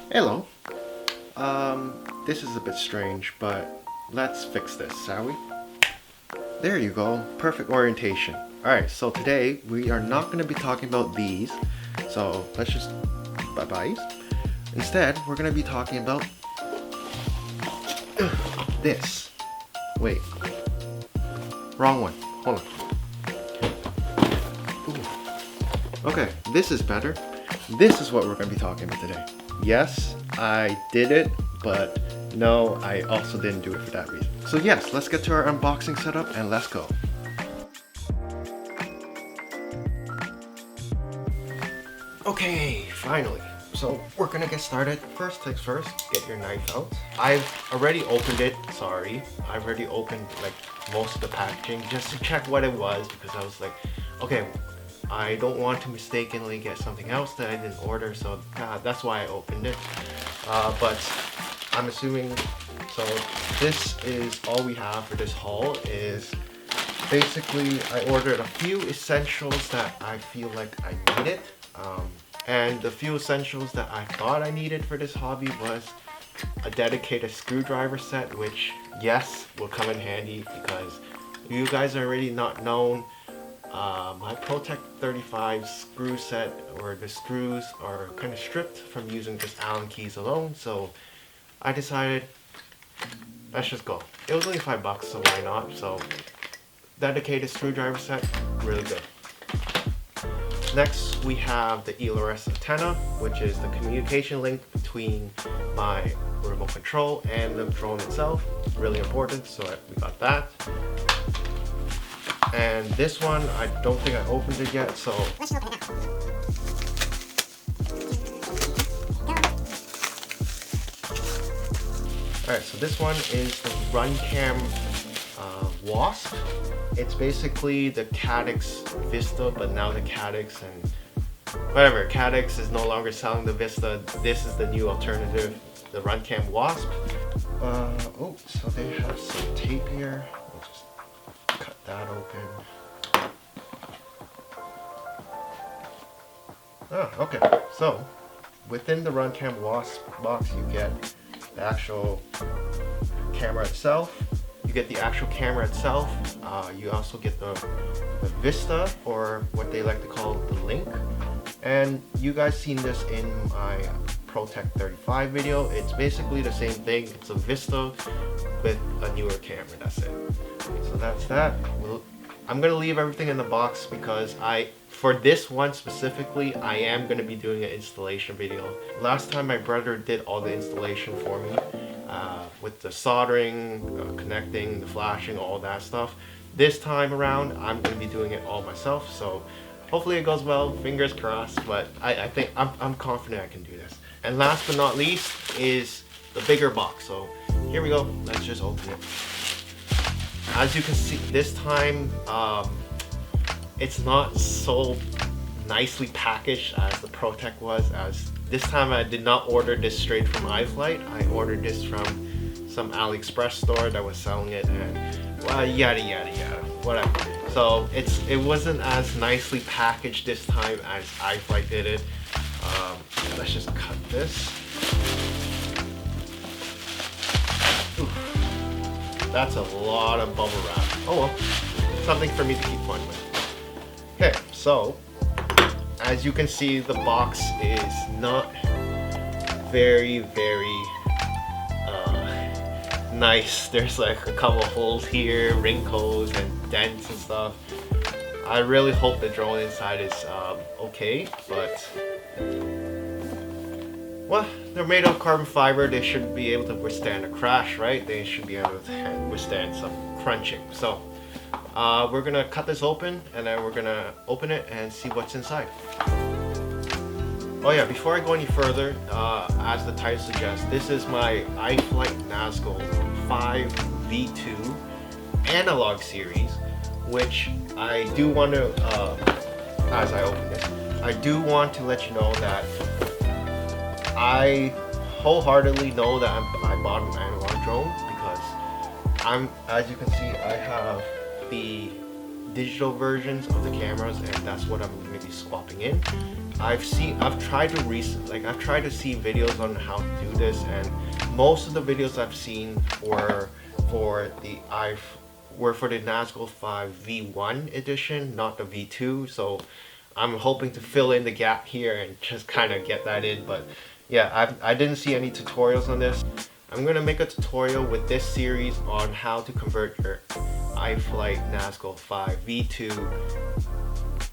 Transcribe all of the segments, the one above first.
Hello. This is a bit strange, but let's fix this, shall we? There you go. Perfect orientation. Alright, so today we are not going to be talking about these, so let's just bye-bye. Instead, we're going to be talking about this. Wait. Wrong one. Hold on. Ooh. Okay, this is better. This is what we're going to be talking about today. Yes, I did it, but no, I also didn't do it for that reason. So yes, let's get to our unboxing setup and let's go. Okay, finally. So we're gonna get started. First things first, get your knife out. I've already opened it, sorry. I've already opened like most of the packaging just to check what it was because I was like, okay, I don't want to mistakenly get something else that I didn't order, so that's why I opened it. But I'm assuming, so this is all we have for this haul is basically I ordered a few essentials that I feel like I needed. And the few essentials that I thought I needed for this hobby was a dedicated screwdriver set, which yes, will come in handy because you guys are already not known. My Protect 35 screw set, or the screws are kind of stripped from using just Allen keys alone, so I decided let's just go. It was only $5, so why not? So dedicated screwdriver set, really good. Next we have the ELRS antenna, which is the communication link between my remote control and the drone itself. Really important, so we got that. And this one, I don't think I opened it yet, so let's open it now. Alright, so this one is the RunCam Wasp. It's basically the Caddx Vista, but now the Caddx and whatever, Caddx is no longer selling the Vista. This is the new alternative, the RunCam Wasp. Oh, so they have some tape here. We'll just cut that open. Oh, okay. So within the RunCam Wasp box, you get the actual camera itself. You get the actual camera itself. You also get the Vista, or what they like to call the Link. And you guys seen this in my Protect 35 video. It's basically the same thing. It's a Vista with a newer camera. That's it. So that's that. I'm gonna leave everything in the box because for this one specifically, I am gonna be doing an installation video. Last time my brother did all the installation for me. With the soldering, connecting, the flashing, all that stuff. This time around, I'm going to be doing it all myself, so hopefully it goes well, fingers crossed, but I think I'm confident I can do this. And last but not least is the bigger box, so here we go, let's just open it. As you can see, this time, it's not so nicely packaged as the Protect was, as this time I did not order this straight from iFlight. I ordered this from some AliExpress store that was selling it, and well, yada yada yada, whatever. So it wasn't as nicely packaged this time as iFlight did it. Let's just cut this. Oof. That's a lot of bubble wrap. Oh well, something for me to keep fun with. Okay, so as you can see, the box is not very nice. There's like a couple holes here, wrinkles and dents and stuff. I really hope the drone inside is okay, but well, they're made of carbon fiber. They should be able to withstand a crash, right? They should be able to withstand some crunching. So we're gonna cut this open and then we're gonna open it and see what's inside. Oh yeah, before I go any further, as the title suggests, this is my IFlight Nazgul5 V2 Analog series, which I do want to, as I open this, I do want to let you know that I wholeheartedly know that I bought an analog drone because as you can see, I have the digital versions of the cameras, and that's what I'm going to be swapping in. I've tried to see videos on how to do this, and most of the videos I've seen were for the Nazgul5 V1 edition, not the V2. So I'm hoping to fill in the gap here and just kind of get that in. But yeah, I didn't see any tutorials on this. I'm gonna make a tutorial with this series on how to convert your IFlight Nazgul5 V2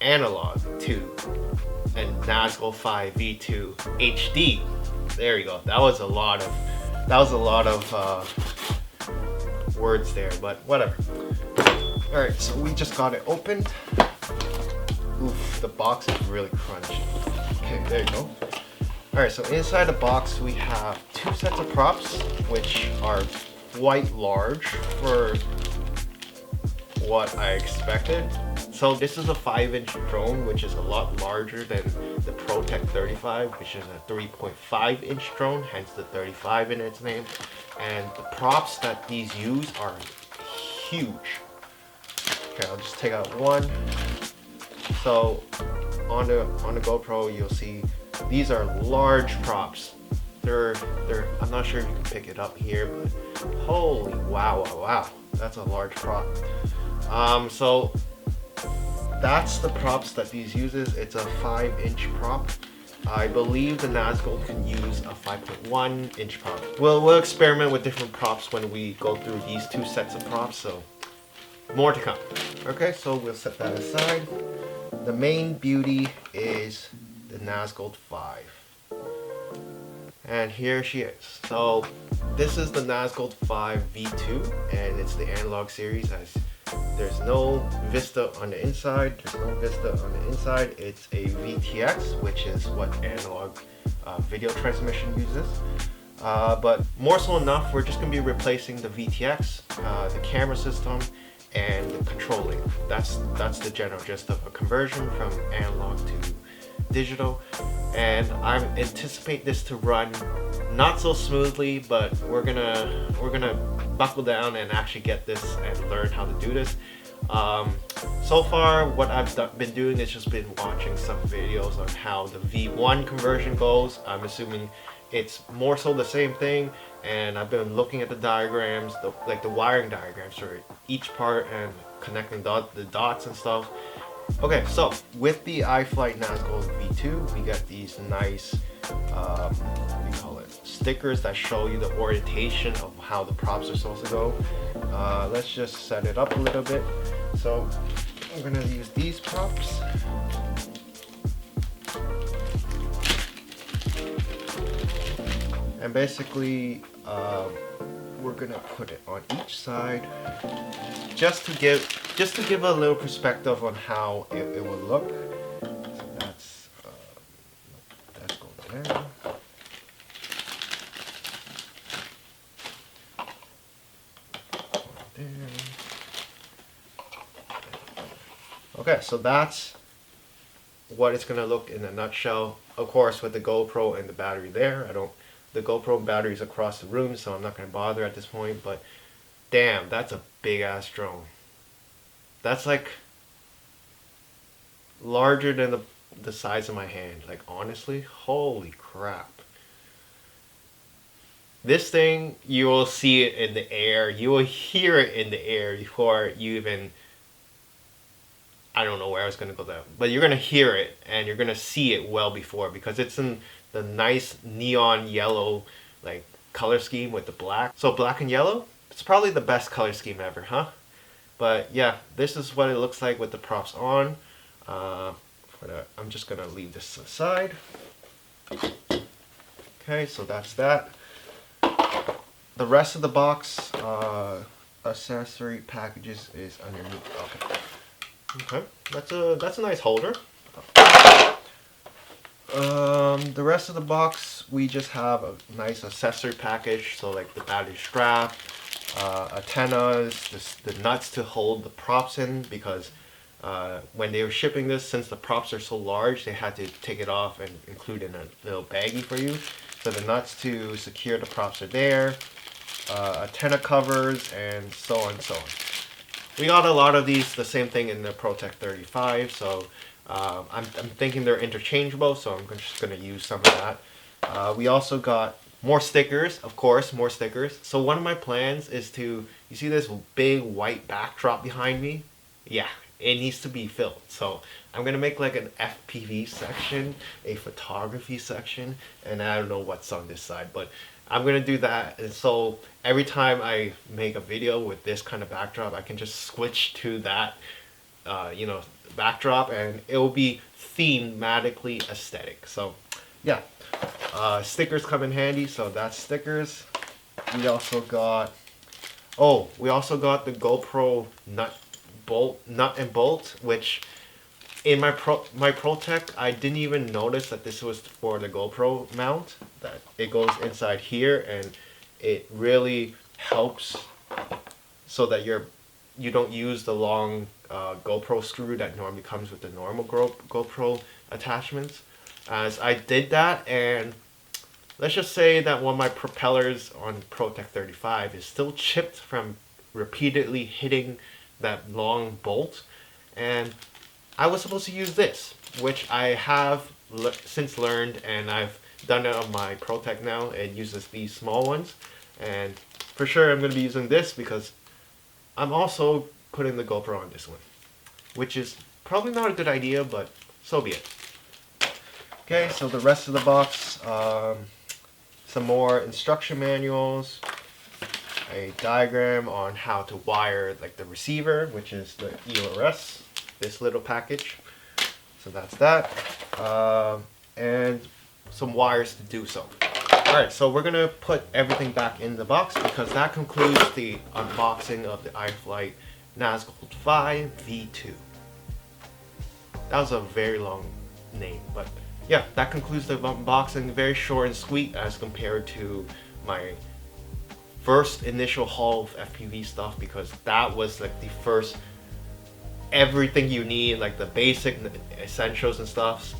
Analog to a Nazgul5 V2 HD. There you go. That was a lot of words there, but whatever. All right, so we just got it opened. Oof, the box is really crunchy. Okay, there you go. Alright, so inside the box we have two sets of props, which are quite large for what I expected. So this is a 5-inch drone, which is a lot larger than the ProTech 35, which is a 3.5-inch drone, hence the 35 in its name. And the props that these use are huge. Okay, I'll just take out one. So on the GoPro, you'll see these are large props. I'm not sure if you can pick it up here, but holy wow, that's a large prop. So that's the props that these uses. It's a 5-inch prop. I believe the Nazgul can use a 5.1-inch prop. We'll experiment with different props when we go through these two sets of props, so more to come. Okay, so we'll set that aside. The main beauty is the Nazgul5. And here she is. So this is the Nazgul5 V2, and it's the analog series. As there's no Vista on the inside. It's a VTX, which is what analog video transmission uses. But more so enough, we're just going to be replacing the VTX, the camera system, and the controlling. That's the general gist of a conversion from analog to digital. And I anticipate this to run not so smoothly, but we're gonna buckle down and actually get this and learn how to do this. So far what I've been doing is just been watching some videos on how the V1 conversion goes. I'm assuming it's more so the same thing, and I've been looking at the diagrams, the wiring diagrams for each part and connecting the dots and stuff. Okay, so with the iFlight Nazgul V2, we got these nice, what do you call it, stickers that show you the orientation of how the props are supposed to go. Let's just set it up a little bit. So I'm gonna use these props. And basically, we're gonna put it on each side, just to give a little perspective on how it will look. So that's going there. Okay, so that's what it's gonna look in a nutshell. Of course, with the GoPro and the battery there, the GoPro battery is across the room, so I'm not gonna bother at this point. But damn, that's a big ass drone. That's like larger than the size of my hand. Like honestly, holy crap. This thing, you will see it in the air. You will hear it in the air before you even, I don't know where I was going to go there, but you're going to hear it and you're going to see it well before, because it's in the nice neon yellow like color scheme with the black. So black and yellow, it's probably the best color scheme ever, huh? But yeah, this is what it looks like with the props on. I'm just going to leave this aside. Okay, so that's that. The rest of the box accessory packages is underneath. Okay, that's a nice holder. The rest of the box, we just have a nice accessory package. So like the battery strap, antennas, the nuts to hold the props in, because when they were shipping this, since the props are so large, they had to take it off and include in a little baggie for you. So the nuts to secure the props are there, antenna covers, and so on and so on. we got a lot of these, the same thing in the ProTech 35, so I'm thinking they're interchangeable, so I'm just going to use some of that. We also got more stickers, of course, more stickers. So one of my plans is to, you see this big white backdrop behind me? Yeah, it needs to be filled. So I'm going to make like an FPV section, a photography section, and I don't know what's on this side, but I'm going to do that. And so every time I make a video with this kind of backdrop, I can just switch to that, backdrop, and it will be thematically aesthetic. So yeah, stickers come in handy, so that's stickers. We also got the GoPro nut and bolt, which in my ProTech I didn't even notice that this was for the GoPro mount, that it goes inside here, and it really helps so that you don't use the long GoPro screw that normally comes with the normal GoPro attachments. As I did that, and let's just say that one of my propellers on ProTech 35 is still chipped from repeatedly hitting that long bolt, and I was supposed to use this, which I have since learned, and I've done it on my ProTech now. It uses these small ones, and for sure I'm going to be using this because I'm also putting the GoPro on this one, which is probably not a good idea, but so be it. Okay, so the rest of the box, some more instruction manuals, a diagram on how to wire like the receiver, which is the ELRS, this little package. So that's that, and some wires to do so. Alright, so we're gonna put everything back in the box because that concludes the unboxing of the IFlight Nazgul5 V2. That was a very long name, but yeah, that concludes the unboxing. Very short and sweet as compared to my first initial haul of FPV stuff, because that was like the first everything you need, like the basic essentials and stuff.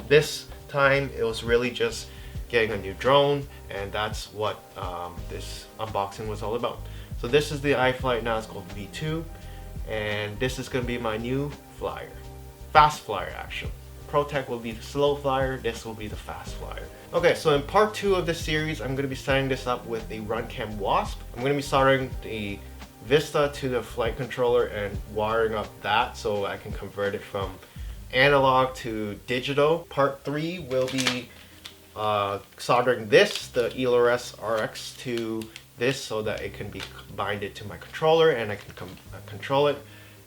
This time it was really just getting a new drone, and that's what this unboxing was all about. So this is the IFlight Nazgul V2, and this is going to be my new flyer. Fast flyer, actually. ProTech will be the slow flyer, this will be the fast flyer. Okay, so in part 2 of this series, I'm going to be setting this up with the Runcam Wasp. I'm going to be soldering the Vista to the flight controller and wiring up that so I can convert it from analog to digital. Part 3 will be soldering this, the ELRS RX, to this so that it can be binded to my controller and I can control it.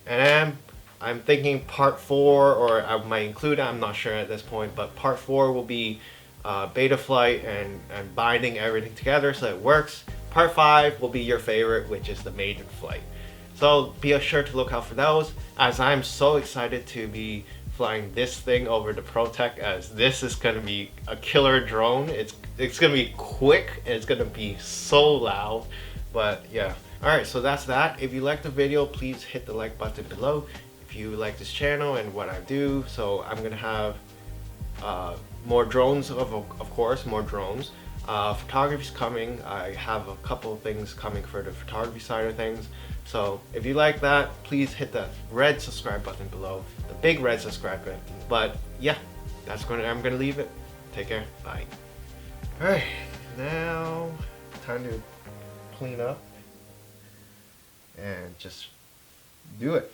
And I'm thinking part 4, or I might include it, I'm not sure at this point, but part 4 will be beta flight and binding everything together so it works. Part 5 will be your favorite, which is the maiden flight. So be sure to look out for those, as I'm so excited to be flying this thing over the ProTech, as this is going to be a killer drone. It's going to be quick, and it's going to be so loud, but yeah. Alright, so that's that. If you liked the video, please hit the like button below. If you like this channel and what I do, so I'm going to have more drones, of course, more drones. Photography's coming. I have a couple of things coming for the photography side of things. So if you like that, please hit the red subscribe button below, the big red subscribe button. But yeah, I'm gonna leave it. Take care. Bye. Alright, now time to clean up and just do it.